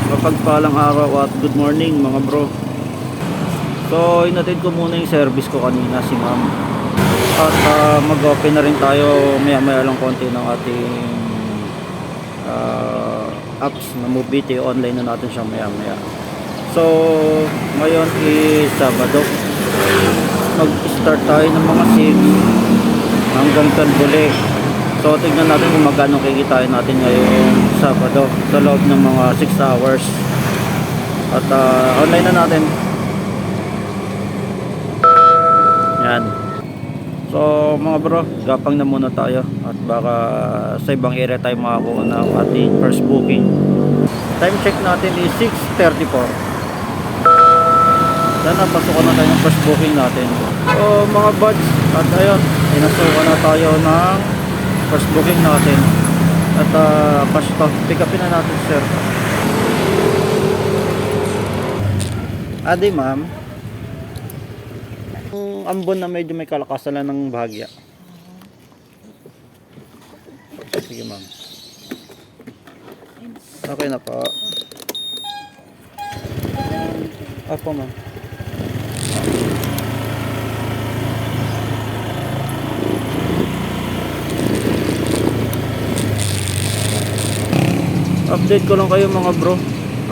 Mapagpalang araw at good morning mga bro. So inatid ko muna yung service ko kanina si ma'am. At mag-open na rin tayo maya maya lang konti ng ating apps na Mobiti. Online na natin siya maya maya. So ngayon is Sabado. Mag-start tayo ng mga 6 hanggang Tanbuli. So tignan natin kung magkano kikitain natin ngayong Sabado sa loob ng mga 6 hours. At online na natin. Yan. So mga bro, gapang na muna tayo at baka sa ibang area tayo makakuha ng ating first booking. Time check natin is 6:34. Yan na, pasukan na tayo ng first booking natin. So mga buds, at ayun, inasukan na tayo ng first booking natin. At cash to, pick upin na natin sir. Adi ma'am, yung ambon na medyo may kalakasan lang ng bahagya. Sige ma'am. Okay na po. Apo ma'am. Update ko lang kayo mga bro.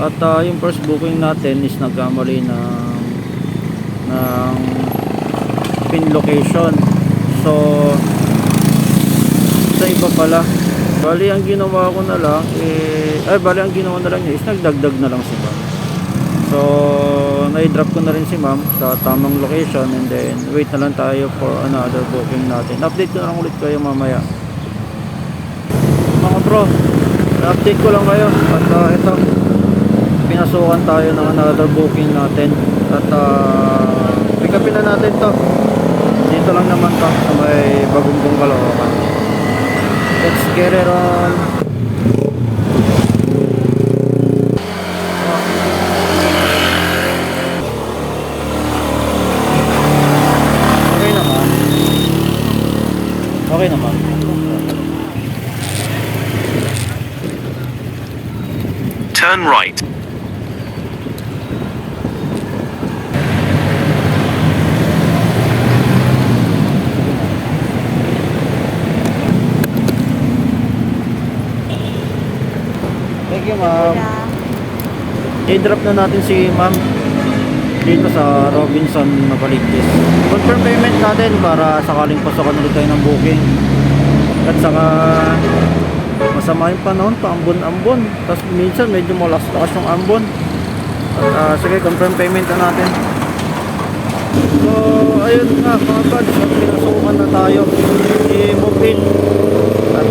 At yung first booking natin is nagkamali ng pin location. So sa iba pala. Bali ang ginawa ko na lang bali ang ginawa na lang niya is nagdagdag na lang si ma'am. So na-drop ko na rin si ma'am sa tamang location, and then wait na lang tayo for another booking natin. Update ko na lang ulit kayo mamaya. Mga bro, update ko lang kayo at ito, pinasukan tayo ng another booking natin at pick upin na natin to. Dito lang naman to sa may Bagungbong, Caloocan. Let's get it on. Okay naman. Okay naman. Turn right. Thank you ma'am. I-drop na natin si ma'am dito sa Robinson Navaliches. Confirm payment natin para sakaling pasukan ulit tayo ng booking. At saka masama yung panahon, pa-ambon-ambon. Tapos minsan medyo malakas yung ambon. At sige, confirm payment na natin. So ayun nga mga buds, pinasukan na tayo i-move-in. At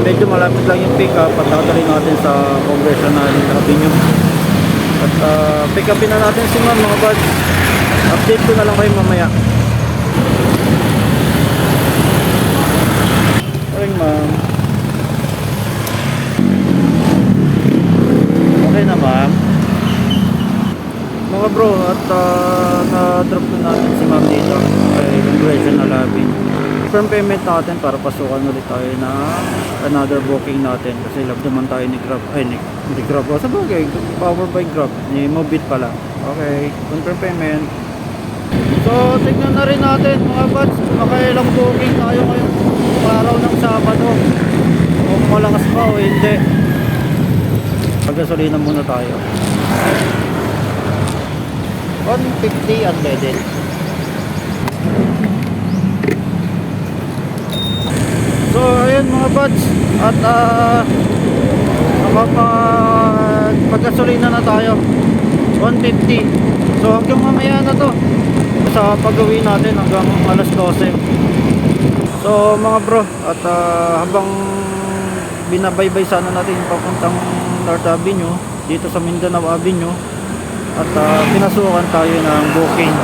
medyo malapit lang yung pick up. Patadali natin sa Congressional Avenue. At pick upin na natin si ma'am mga buds. Update ko na lang kayo mamaya. Ayun ma'am. Okay na ma'am. Mga bro, at na-drop na natin si ma'am dito kay Congressional Avenue. Confirm payment natin para pasukan ulit tayo na another booking natin kasi love naman tayo ni Grab. Ay, hindi Grab. Sa bagay, powered by Grab. Ni Mobit pala. Okay, confirm payment. So, tignan na rin natin mga buds, makailang booking tayo ngayong araw ng Sabado. Kung malakas pa o hindi. Paggasolina muna tayo. 150 unleaded. So ayun mga buds, at paggasolina na tayo 150. So hanggang mamaya na to sa pagawin natin hanggang alas 12. So mga bro, at habang binabaybay sana natin papuntang North Avenue dito sa Mindanao Avenue, at pinasukan tayo ng booking.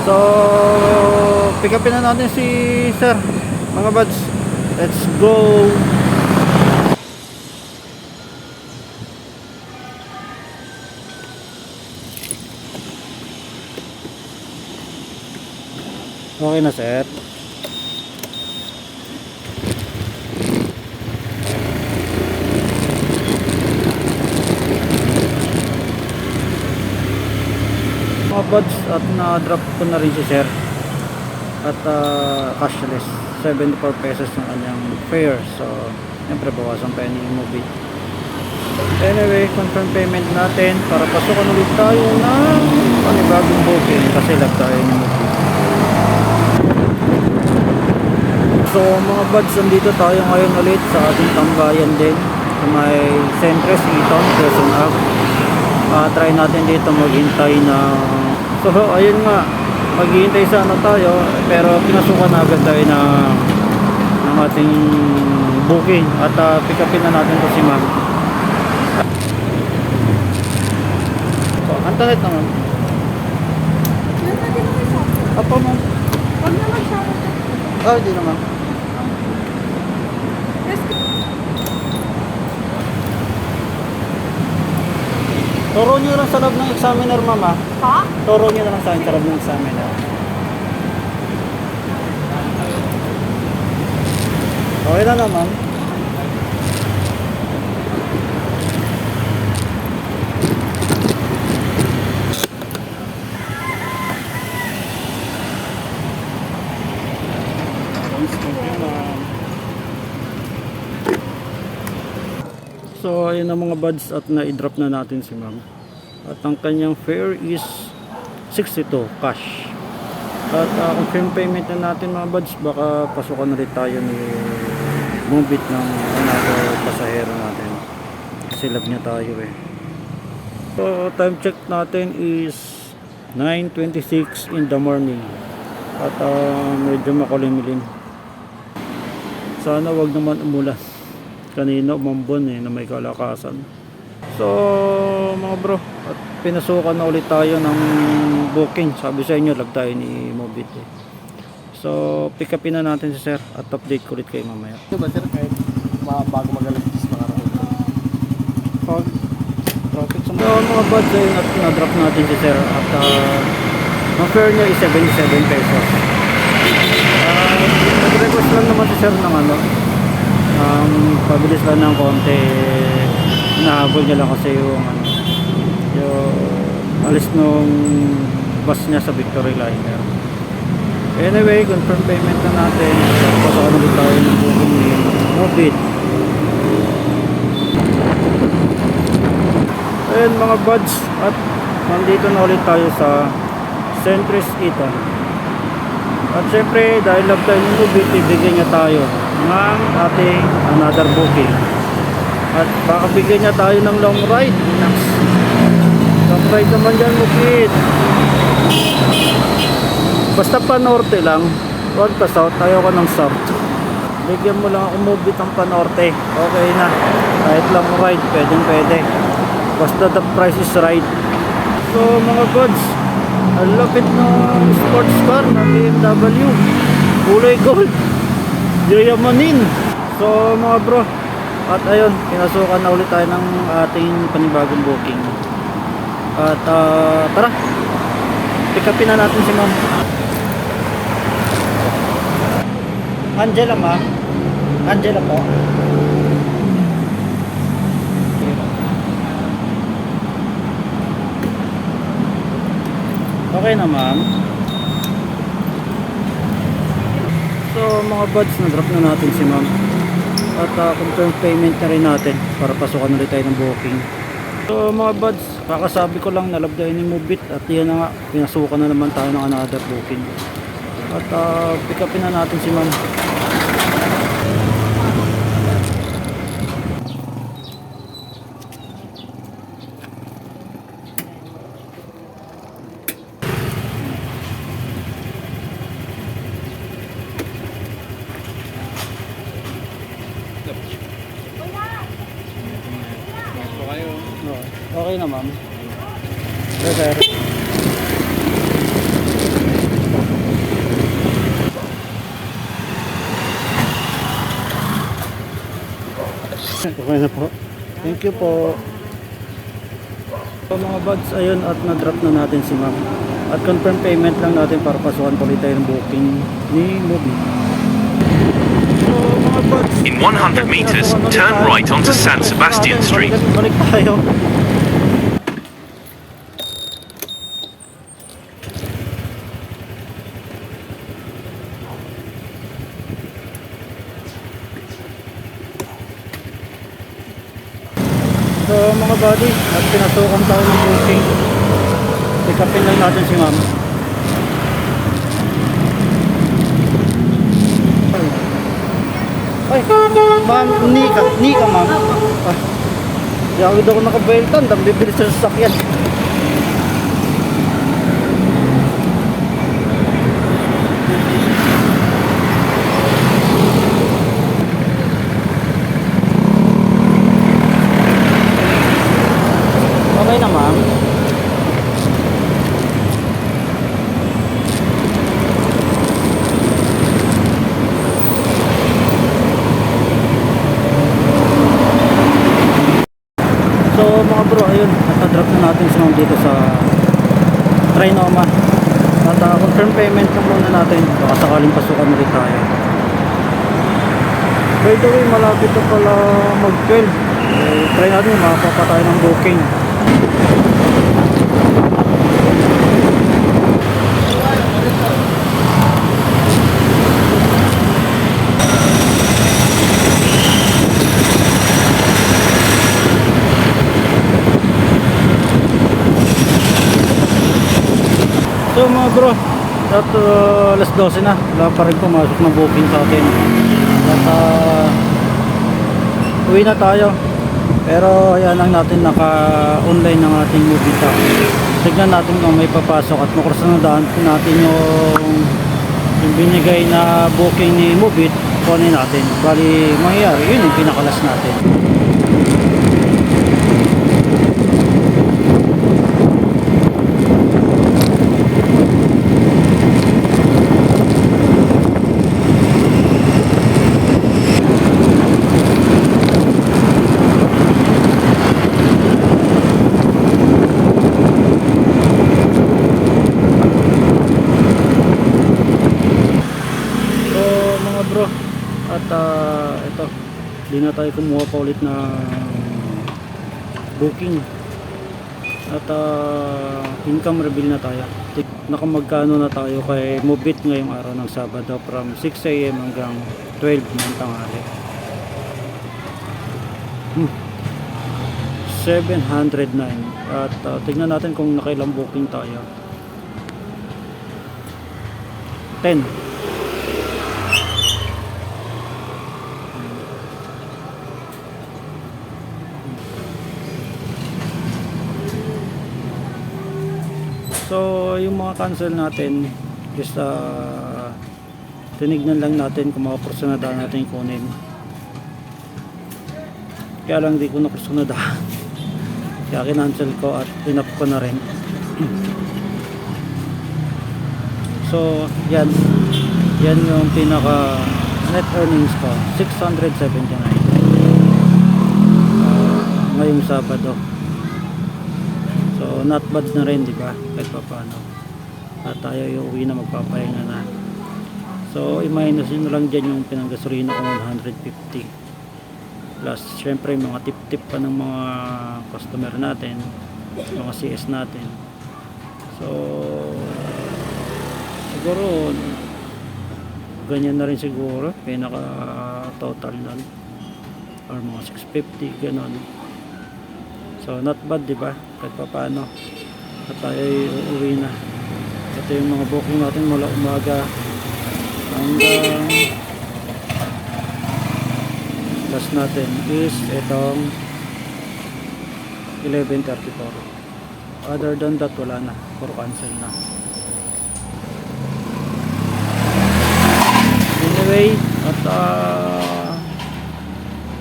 So pick upin na natin si sir mga buds. Let's go. Okay na sir. mga buds, at na-drop ko na rin si sir. At cashless. 74 pesos ng kanyang fare. So, siyempre bawasan pa yun yung movie. Anyway, confirm payment natin para pasukan ulit tayo ng panibagong booking kasi lag tayo ng movie. So mga buds, nandito tayo ngayon ulit sa ating tambayan din sa may Centres Eton, Quezon Ave. Try natin dito maghintay na, so ayun nga, maghihintay sa ano tayo, pero pinasukan na agad tayo ng ating booking at pick upin na natin to si ma'am. So, Antoinette naman. Apo ma'am. Huwag naman siya. Oh, hindi naman. Turo nyo lang sa loob ng examiner, mama. Ha? Turo nyo na lang sa akin sa loob ng examiner. Okay na naman. So ayun na mga buds, at na-drop na natin si ma'am. At ang kanyang fare is 62 cash. At confirm payment na natin mga buds, baka pasukan na rin tayo ni Movit ng another pasahero natin. Kasi lab niya tayo eh. So time check natin is 9:26 in the morning. At medyo makulimlim. Sana wag naman umulan. Kanina umambon eh na may kalakasan. So mga bro, at pinasukan na ulit tayo ng booking. Sabi sa inyo, lag tayo ni Movit eh. So pick upin na natin si sir at update ko ulit kayo mamaya. Diba sir, kahit bago mag-alas makaraon? Pag traffic sa mga buds ay na-drop natin si sir at ang fare niya is 77 pesos. Nag-request lang naman si sir ng ano, pabilis lang ng konti. Hinahabol niya lang kasi yung ano, yung alis nung bus niya sa Victory Liner. Anyway, confirm payment na natin. Pasakan ulit tayo ng booking ni Movit. Ayan mga buds, at nandito na ulit tayo sa Centres Eton. At syempre dahil love tayo ng Movit, ibigyan niya tayo ng ating another booking. At baka bigyan niya tayo ng long ride. Long ride naman dyan, Movit. Basta pa norte lang, huwag pa south. Ayaw ka ng south. Bigyan mo lang ako Movit ng pa norte, okay na. Kahit long ride, pwede. Basta the price is right. So mga gods, ang lapit ng sports car na BMW, kulay gold, yayamanin. So mga bro, at ayun, pinasukan na ulit tayo ng ating panibagong booking. At tara, pick upin na natin si ma'am. Angela ma'am. Angela po. Okay na ma'am. So mga buds, na-drop na natin si ma'am. At confirm payment na rin natin para pasukan ulit tayo ng booking. So mga buds, kakasabi ko lang, nalab tayo ni Movit. At yan na nga, pinasukan na naman tayo ng another booking. At pick upin na natin si ma'am. Okay na ma'am. Yes sir. Okay na po. Thank you po. So mga buds, ayun, at na-drop na natin si ma'am. At confirm payment lang natin para pasukan ulit tayo ng booking ni Movit. So mga buds, In 100 meters, turn right onto San Sebastian Street. Balik tayo. mga buddy, at pinasukan tayo ng booking. Pick upin lang natin si ma'am. Ay, ma'am, Nika ma'am. Ah, yawid ako nakabailtan, dami bibilis sa sasakyan. Okay na ma'am. So mga bro, ayun, nata-drop na natin si ma'am dito sa Trinoma. At confirm payment na muna natin, baka sakaling pasukan ulit tayo. By the way, malapit na pala mag-12. Try natin, makapapa tayo ng booking. So mga bro, at alas 12 na, wala pa rin pumasok na booking sa atin. At uwi na tayo. Pero ayan lang natin, naka-online ng ating movie tap. Tignan natin kung may papasok at makursanadaan natin yung binigay na booking ni Movit. Kunin natin. Bali mangyayari, yun yung pinakalas natin. At ito, hindi na tayo kumuha pa ulit na booking. At income reveal na tayo. Nakamagkano na tayo kay Movit ngayong araw ng Sabado from 6 AM hanggang 12 ng tanghali. 709. At tignan natin kung nakailang booking tayo. 10. So yung mga cancel natin is tinignan lang natin kung makaporsyonadahan natin kunin. Kaya lang di ko naporsyonadahan. Kaya kinancel ko at tinap ko na rin. So yan yung pinaka net earnings ko, 679 ngayong Sabado. So not bad na rin, di ba? Kahit pa paano. At tayo yung uwi na, magpapahinga na. So i-minus nyo lang dyan yung pinanggasolina ko 150. Plus syempre mga tip-tip pa ng mga customer natin, mga CS natin. So siguro ganyan na rin siguro pinaka total nun, or mga 650 ganon. So not bad, di ba? Kahit pa paano. At tayo uuwi na. Ito yung mga booking natin mula umaga hanggang last natin is itong 11:34. Other than that, wala na. Puro cancel na. Anyway, at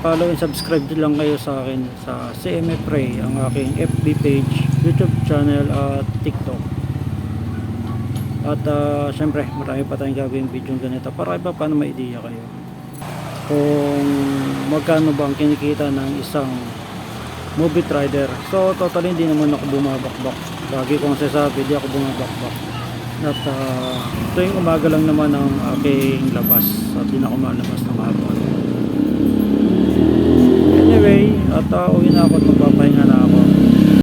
follow and subscribe din lang kayo sa akin sa CMF Ray, ang aking FB page, YouTube channel at TikTok. At syempre marami pa tayong gagawin video ganito para iba paano may idea kayo kung magkano ba ang kinikita ng isang movie rider. So totally hindi naman ako bumabakbak. Lagi kong sasabi, hindi ako bumabakbak. At tuwing umaga lang naman ang aking labas at hindi na ako malabas ng hapon. Anyway, at uwi na ako at magpapahinga